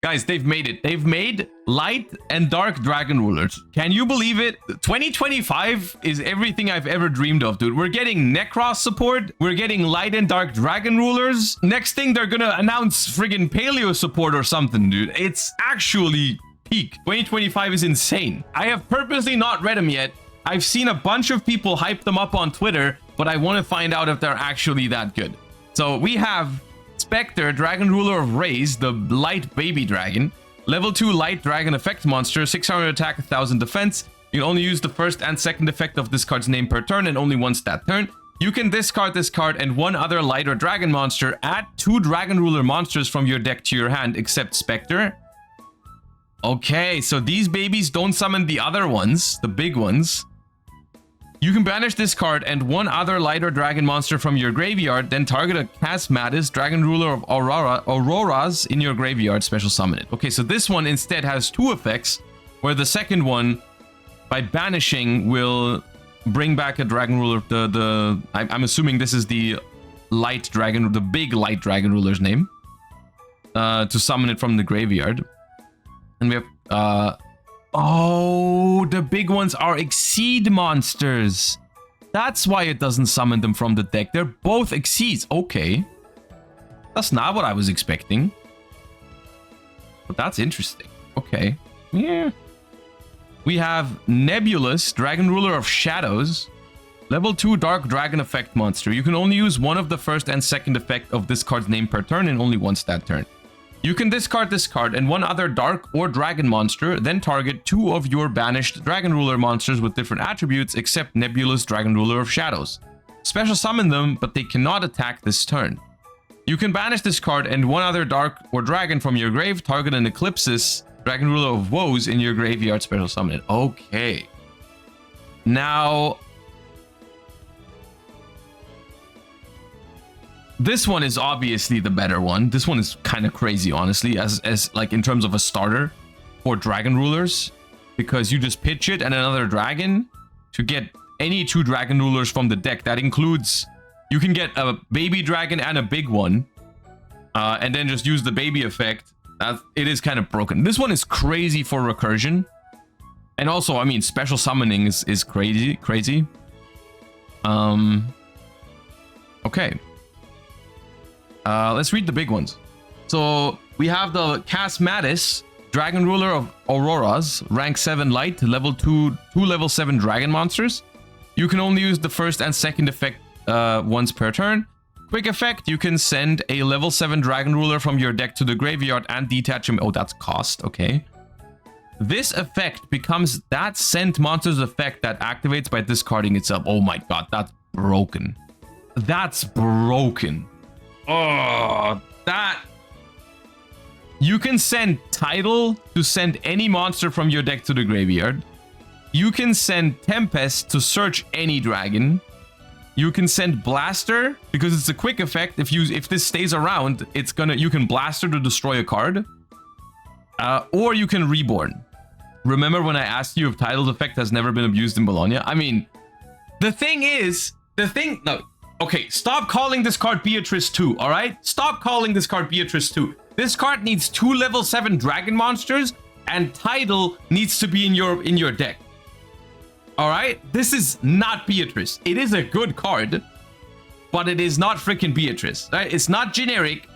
Guys, they've made it. They've made light and dark dragon rulers. Can you believe it? 2025 is everything I've ever dreamed of, dude. We're getting Necros support. We're getting light and dark dragon rulers. Next thing, they're gonna announce friggin' paleo support or something, dude. It's actually peak. 2025 is insane. I have purposely not read them yet. I've seen a bunch of people hype them up on Twitter, but I want to find out if they're actually that good. So we have Spectre, Dragon Ruler of Rays, the light baby dragon. Level 2 light dragon effect monster, 600 attack, 1000 defense. You can only use the first and second effect of this card's name per turn and only once that turn. You can discard this card and one other light or dragon monster. Add 2 Dragon Ruler monsters from your deck to your hand except Spectre. Okay, so these babies don't summon the other ones, the big ones. You can banish this card and one other light or dragon monster from your graveyard, then target a Casmatis, Dragon Ruler of Auroras in your graveyard, special summon it. Okay, so this one instead has 2 effects, where the second one, by banishing, will bring back a Dragon Ruler. I'm assuming this is the light dragon, the big light dragon ruler's name, to summon it from the graveyard. And we have, oh, the big ones are Exceed monsters. That's why it doesn't summon them from the deck. They're both Exceeds. Okay. That's not what I was expecting. But that's interesting. Okay. Yeah. We have Nebulous, Dragon Ruler of Shadows. Level 2 Dark Dragon effect monster. You can only use one of the first and second effect of this card's name per turn and only once that turn. You can discard this card and one other dark or dragon monster, then target 2 of your banished Dragon Ruler monsters with different attributes except Nebulous, Dragon Ruler of Shadows. Special summon them, but they cannot attack this turn. You can banish this card and one other dark or dragon from your grave, target an Eclipsis, Dragon Ruler of Woes in your graveyard, special summon it. Okay. Now, this one is obviously the better one. This one is kind of crazy, honestly, as like in terms of a starter for Dragon Rulers, because you just pitch it and another dragon to get any 2 Dragon Rulers from the deck. That includes, you can get a baby dragon and a big one, and then just use the baby effect. It is kind of broken. This one is crazy for recursion, and also, I mean, special summoning is crazy. Okay. Let's read the big ones. So we have the Casmatis, Dragon Ruler of Auroras, rank 7 light, level 2 level 7 dragon monsters. You can only use the first and second effect once per turn. Quick effect, you can send a level 7 Dragon Ruler from your deck to the graveyard and detach him. Oh, that's cost. Okay. This effect becomes that sent monster's effect that activates by discarding itself. Oh my god, that's broken. That's broken. Oh, that... You can send Tidal to send any monster from your deck to the graveyard. You can send Tempest to search any dragon. You can send Blaster because it's a quick effect. If this stays around, you can Blaster to destroy a card. Or you can Reborn. Remember when I asked you if Tidal's effect has never been abused in Bologna? I mean, no. Okay, stop calling this card Beatrice 2, all right? Stop calling this card Beatrice 2. This card needs 2 level 7 dragon monsters, and Tidal needs to be in your deck. All right? This is not Beatrice. It is a good card, but it is not freaking Beatrice. Right? It's not generic,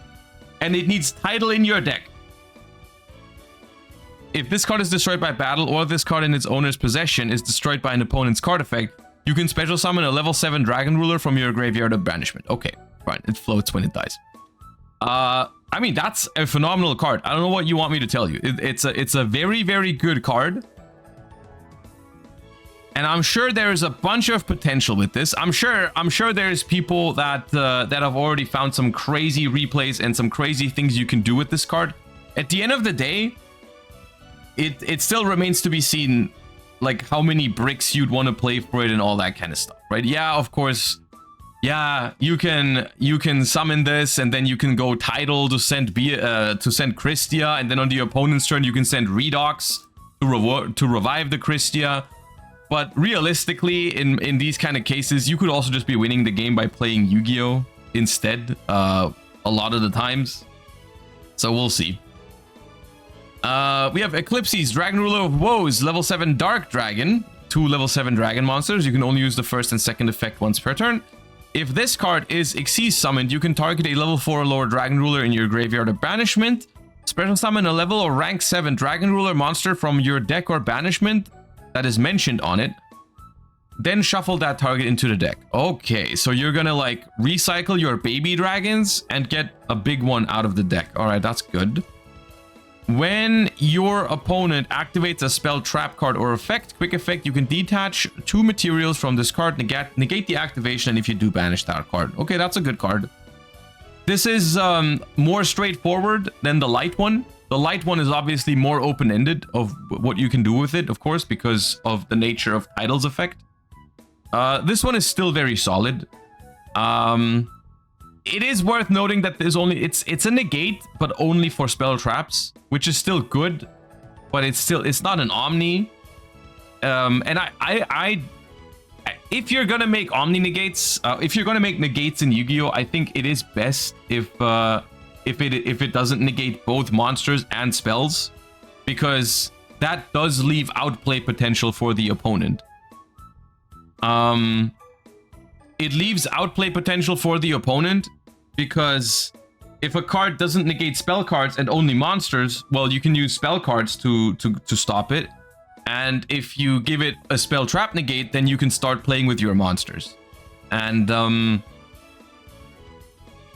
and it needs Tidal in your deck. If this card is destroyed by battle, or this card in its owner's possession is destroyed by an opponent's card effect, you can special summon a level 7 Dragon Ruler from your graveyard of banishment. Okay, fine. It floats when it dies. I mean, that's a phenomenal card. I don't know what you want me to tell you. It's a very, very good card. And I'm sure there's a bunch of potential with this. I'm sure there's people that have already found some crazy replays and some crazy things you can do with this card. At the end of the day, it still remains to be seen, like, how many bricks you'd want to play for it and all that kind of stuff, right? Yeah, of course. Yeah, you can summon this, and then you can go Tidal to send Christia, and then on the opponent's turn you can send Redox to revive the Christia. But realistically, in these kind of cases, you could also just be winning the game by playing Yu-Gi-Oh instead, a lot of the times. So we'll see. We have Eclipses, Dragon Ruler of Woes, level 7 Dark Dragon. 2 level 7 dragon monsters. You can only use the first and second effect once per turn. If this card is Xyz summoned, you can target a level 4 or lower Dragon Ruler in your graveyard or banishment. Special summon a level or rank 7 Dragon Ruler monster from your deck or banishment that is mentioned on it. Then shuffle that target into the deck. Okay, so you're gonna like recycle your baby dragons and get a big one out of the deck. All right, that's good. When your opponent activates a spell, trap card, or effect, quick effect, you can detach 2 materials from this card, negate the activation, and if you do, banish that card. Okay, that's a good card. This is more straightforward than the light one. The light one is obviously more open-ended of what you can do with it, of course, because of the nature of Title's effect. This one is still very solid. It is worth noting that there's only it's a negate, but only for spell traps, which is still good, but it's not an omni. And I if you're gonna make omni negates, if you're gonna make negates in Yu-Gi-Oh, I think it is best if it doesn't negate both monsters and spells, because that does leave outplay potential for the opponent. It leaves outplay potential for the opponent because if a card doesn't negate spell cards and only monsters, well, you can use spell cards to stop it. And if you give it a spell trap negate, then you can start playing with your monsters. And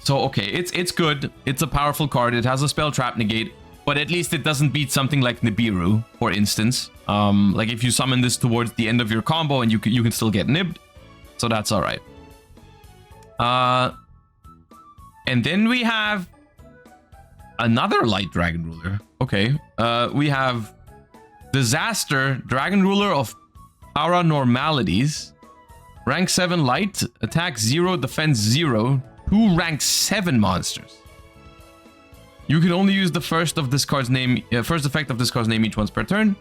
so okay, it's good. It's a powerful card. It has a spell trap negate, but at least it doesn't beat something like Nibiru, for instance. Like if you summon this towards the end of your combo, and you can still get nibbed. So that's all right. And then we have another light Dragon Ruler. Okay. We have Disaster, Dragon Ruler of Paranormalities. Rank 7 light, attack 0, defense 0. 2 rank 7 monsters. You can only use the first of this card's name, first effect of this card's name each once per turn.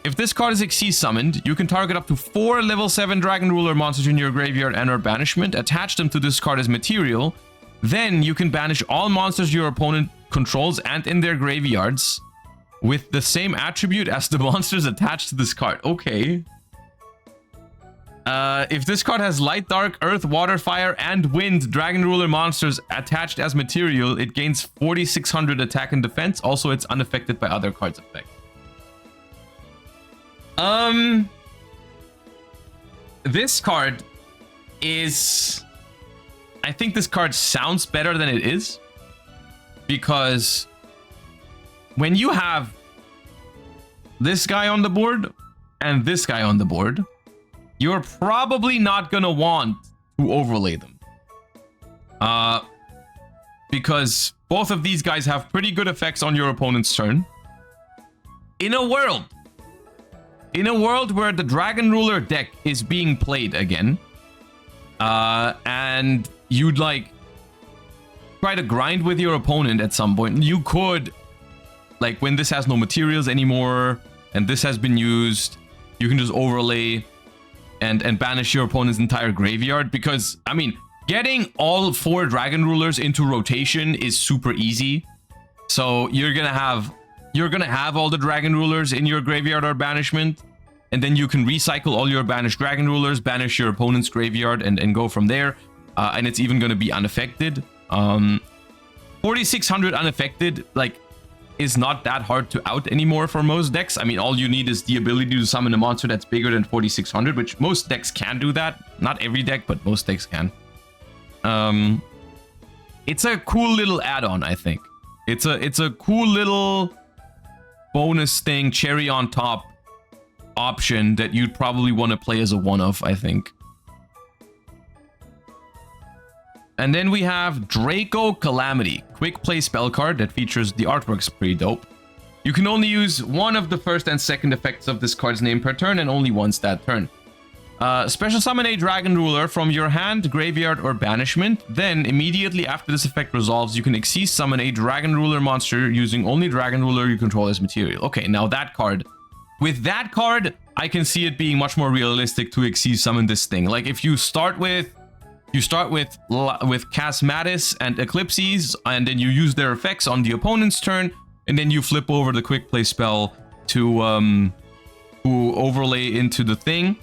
If this card is Xyz summoned, you can target up to 4 level 7 Dragon Ruler monsters in your graveyard and or banishment, attach them to this card as material. Then you can banish all monsters your opponent controls and in their graveyards with the same attribute as the monsters attached to this card. Okay. If this card has light, dark, earth, water, fire, and wind Dragon Ruler monsters attached as material, it gains 4600 attack and defense. Also, it's unaffected by other cards' effects. This card is... I think this card sounds better than it is. Because when you have this guy on the board and this guy on the board, you're probably not gonna want to overlay them. Because both of these guys have pretty good effects on your opponent's turn. In a world where the Dragon Ruler deck is being played again, and you'd like try to grind with your opponent at some point, you could, like when this has no materials anymore and this has been used, you can just overlay and banish your opponent's entire graveyard. Because I mean, getting all 4 Dragon Rulers into rotation is super easy. So you're gonna have all the Dragon Rulers in your graveyard or banishment, and then you can recycle all your banished Dragon Rulers, banish your opponent's graveyard, and go from there. And it's even gonna be unaffected. 4600 unaffected, like, is not that hard to out anymore for most decks. I mean, all you need is the ability to summon a monster that's bigger than 4600, which most decks can do that. Not every deck, but most decks can. It's a cool little add-on, I think. It's a cool little bonus thing, cherry on top option that you'd probably want to play as a one-off, I think. And then we have Draco Calamity, quick play spell card that features the artwork's pretty dope. You can only use one of the first and second effects of this card's name per turn, and only once that turn. Special summon a Dragon Ruler from your hand, graveyard, or banishment. Then, immediately after this effect resolves, you can Xyz summon a Dragon Ruler monster using only Dragon Ruler you control as material. Okay, now that card. With that card, I can see it being much more realistic to Xyz summon this thing. Like, if you start with Casmatis and Eclipses, and then you use their effects on the opponent's turn, and then you flip over the quick play spell to overlay into the thing.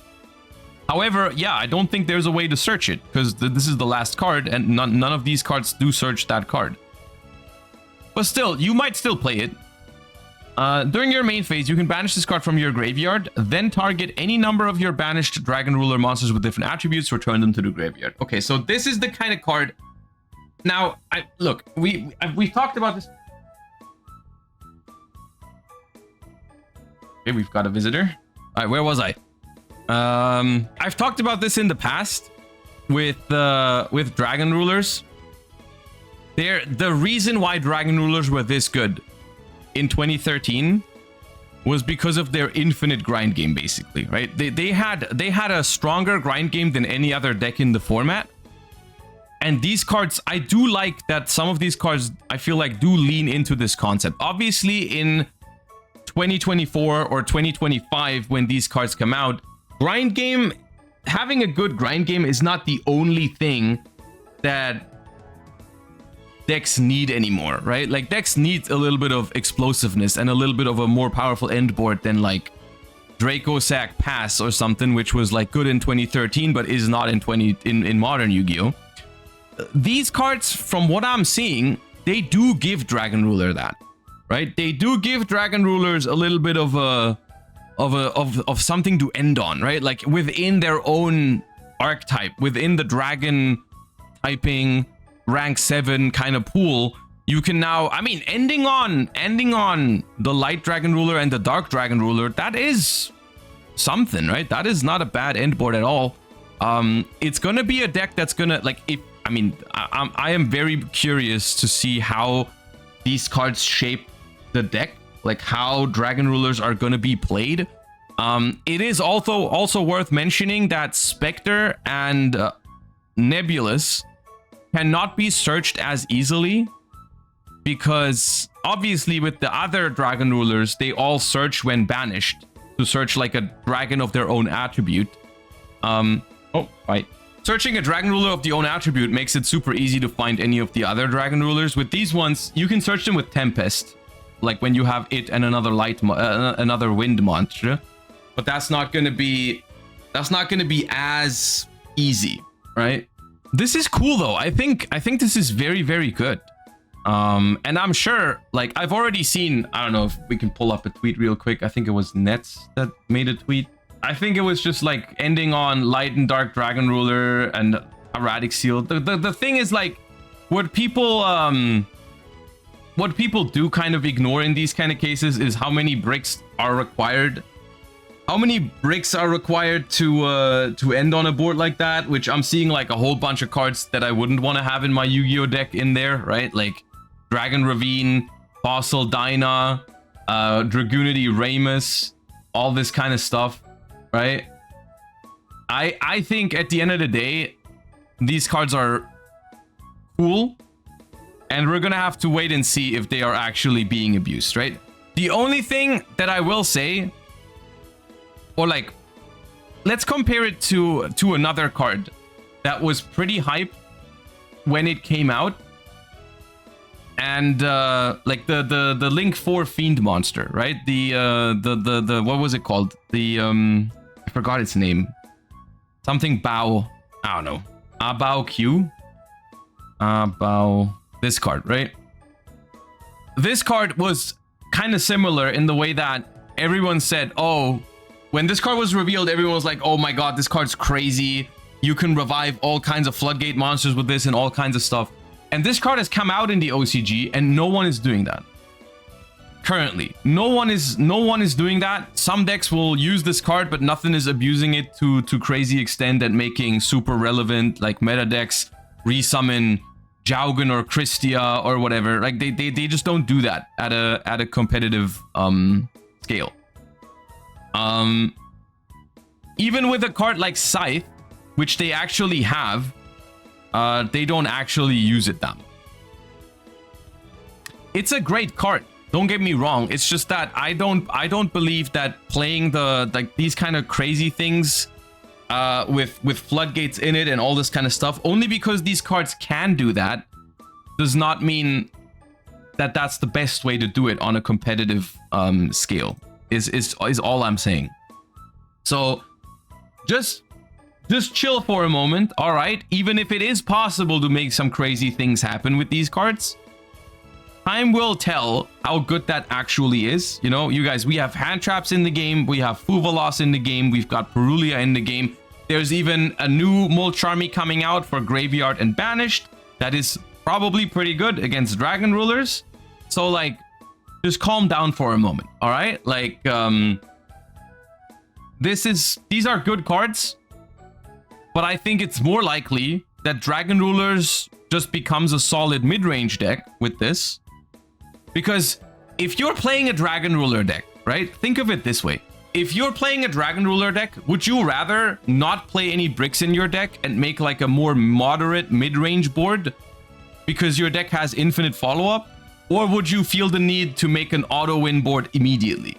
However, yeah, I don't think there's a way to search it, because this is the last card, and none of these cards do search that card. But still, you might still play it. During your main phase, you can banish this card from your graveyard, then target any number of your banished Dragon Ruler monsters with different attributes, return them to the graveyard. Okay, so this is the kind of card. Now, look, we've talked about this. Okay, we've got a visitor. All right, where was I? I've talked about this in the past with Dragon Rulers. The reason why Dragon Rulers were this good in 2013 was because of their infinite grind game, basically, right? They had a stronger grind game than any other deck in the format. And these cards, I do like that some of these cards, I feel like, do lean into this concept. Obviously, in 2024 or 2025, when these cards come out, grind game, having a good grind game is not the only thing that decks need anymore, right? Like, decks need a little bit of explosiveness and a little bit of a more powerful end board than like Draco Sack Pass or something, which was like good in 2013 but is not in modern Yu-Gi-Oh. These cards, from what I'm seeing, they do give Dragon Ruler that, right? They do give Dragon Rulers a little bit of something to end on, right? Like within their own archetype, within the dragon typing rank 7 kind of pool, you can now, I mean, ending on the light Dragon Ruler and the dark Dragon Ruler, that is something, right? That is not a bad end board at all. It's gonna be a deck that's gonna, like, I am very curious to see how these cards shape the deck, like how Dragon Rulers are gonna be played. It is also worth mentioning that Spectre and Nebulous cannot be searched as easily, because obviously with the other Dragon Rulers, they all search when banished to search like a dragon of their own attribute. Searching a Dragon Ruler of the own attribute makes it super easy to find any of the other Dragon Rulers. With these ones, you can search them with Tempest, like when you have it and another another wind monster. But that's not gonna be as easy, right? This is cool though. I think this is very, very good. And I'm sure, like, I've already seen, I don't know if we can pull up a tweet real quick. I think it was Nets that made a tweet. I think it was just like ending on light and dark Dragon Ruler and Erratic Seal. The thing is, like, what people do kind of ignore in these kind of cases is how many bricks are required. How many bricks are required to end on a board like that? Which I'm seeing like a whole bunch of cards that I wouldn't want to have in my Yu-Gi-Oh deck in there, right? Like Dragon Ravine, Fossil Dyna, Dragoonity Ramus, all this kind of stuff, right? I think at the end of the day, these cards are cool, and we're gonna have to wait and see if they are actually being abused, right? The only thing that I will say, or like, let's compare it to another card that was pretty hype when it came out, and like the Link 4 Fiend monster, right? The what was it called? The I forgot its name. Something Bao. I don't know. Abao Q. Abao. This card, right? This card was kind of similar in the way that everyone said, oh, when this card was revealed, everyone was like, oh my god, this card's crazy. You can revive all kinds of floodgate monsters with this and all kinds of stuff. And this card has come out in the OCG and no one is doing that. Currently, no one is doing that. Some decks will use this card, but nothing is abusing it to crazy extent and making super relevant, like meta decks resummon Jaugen or Christia or whatever. Like they just don't do that at a competitive scale. Even with a card like Scythe, which they actually have, they don't actually use it that much. It's a great card. Don't get me wrong. It's just that I don't believe that playing these kind of crazy things with floodgates in it and all this kind of stuff, only because these cards can do that, does not mean that's the best way to do it on a competitive scale. Is all I'm saying. So just chill for a moment, all right? Even if it is possible to make some crazy things happen with these cards, time will tell how good that actually is. You know, you guys, we have hand traps in the game, we have Fuvalos in the game, we've got Perulia in the game. There's even a new Molcharmy coming out for Graveyard and Banished that is probably pretty good against Dragon Rulers. So like, just calm down for a moment, all right? Like, these are good cards, but I think it's more likely that Dragon Rulers just becomes a solid mid-range deck with this. Because if you're playing a Dragon Ruler deck, right? Think of it this way. If you're playing a Dragon Ruler deck, would you rather not play any bricks in your deck and make like a more moderate mid-range board because your deck has infinite follow-up? Or would you feel the need to make an auto-win board immediately?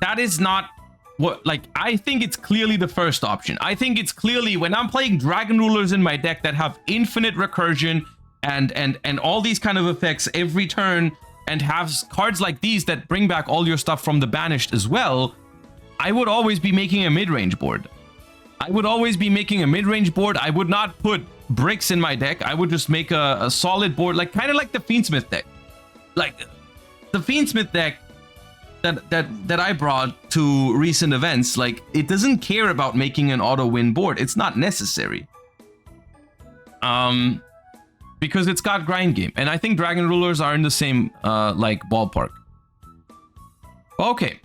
That is not what, like, I think it's clearly the first option. I think it's clearly when I'm playing Dragon Rulers in my deck that have infinite recursion and all these kind of effects every turn, and have cards like these that bring back all your stuff from the Banished as well, I would always be making a mid-range board. I would always be making a mid-range board. I would not put bricks in my deck. I would just make a solid board, like kind of like the Fiendsmith deck. Like the Fiendsmith deck that I brought to recent events, like it doesn't care about making an auto-win board. It's not necessary. Because it's got grind game, and I think Dragon Rulers are in the same like ballpark. Okay,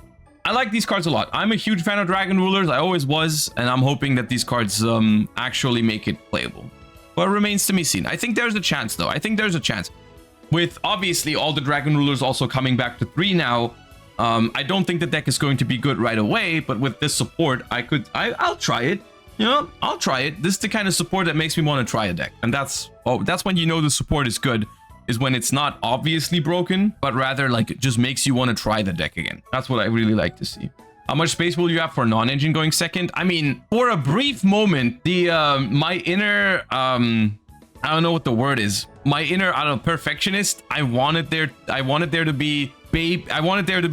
I like these cards a lot. I'm a huge fan of Dragon Rulers. I always was, and I'm hoping that these cards actually make it playable. But it remains to be seen. I think there's a chance, though. I think there's a chance. With obviously all the Dragon Rulers also coming back to 3 now, I don't think the deck is going to be good right away. But with this support, I'll try it. You know, I'll try it. This is the kind of support that makes me want to try a deck. And that's when you know the support is good, is when it's not obviously broken, but rather like it just makes you want to try the deck again. That's what I really like to see. How much space will you have for non-engine going second? I mean, for a brief moment, the my inner I don't know what the word is. My inner, I don't know, perfectionist. I wanted there to be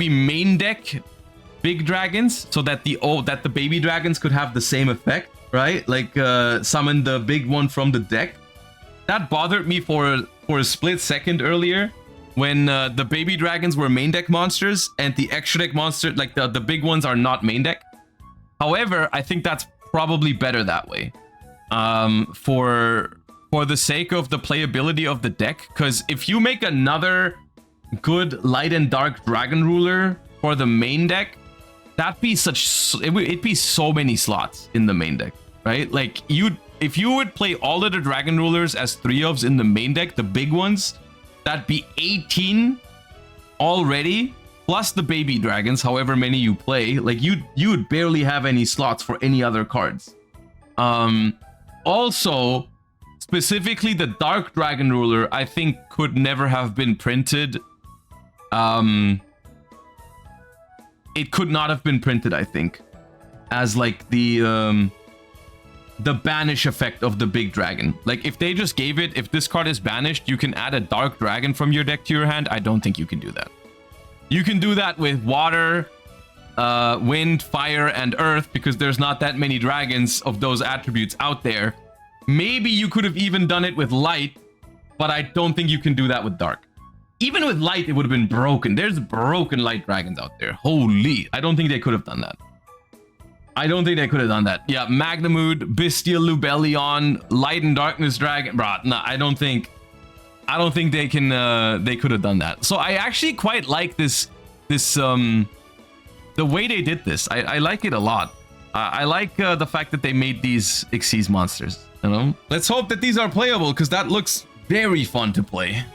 main deck big dragons, so that the baby dragons could have the same effect, right? Like summon the big one from the deck. That bothered me for a split second earlier, when the baby dragons were main deck monsters and the extra deck monster, like the big ones, are not main deck. However, I think that's probably better that way, for the sake of the playability of the deck. Because if you make another good light and dark Dragon Ruler for the main deck, it'd be so many slots in the main deck, right? Like if you would play all of the Dragon Rulers as 3-ofs in the main deck, the big ones, that'd be 18 already, plus the baby dragons, however many you play. Like you would barely have any slots for any other cards. Also, specifically the Dark Dragon Ruler, I think could never have been printed. It could not have been printed, I think, as like the banish effect of the big dragon. Like if they just gave it, if this card is banished, you can add a dark dragon from your deck to your hand. I don't think you can do that. You can do that with water, wind, fire, and earth, because there's not that many dragons of those attributes out there. Maybe you could have even done it with light, but I don't think you can do that with dark. Even with light, it would have been broken. There's broken light dragons out there. Holy, I don't think they could have done that. I don't think they could have done that. Yeah, Magnamood, Bestial Lubellion, Light and Darkness Dragon. Bruh, nah, I don't think they can, they could have done that. So I actually quite like this, the way they did this. I like it a lot. I like the fact that they made these Xyz monsters, you know? Let's hope that these are playable, because that looks very fun to play.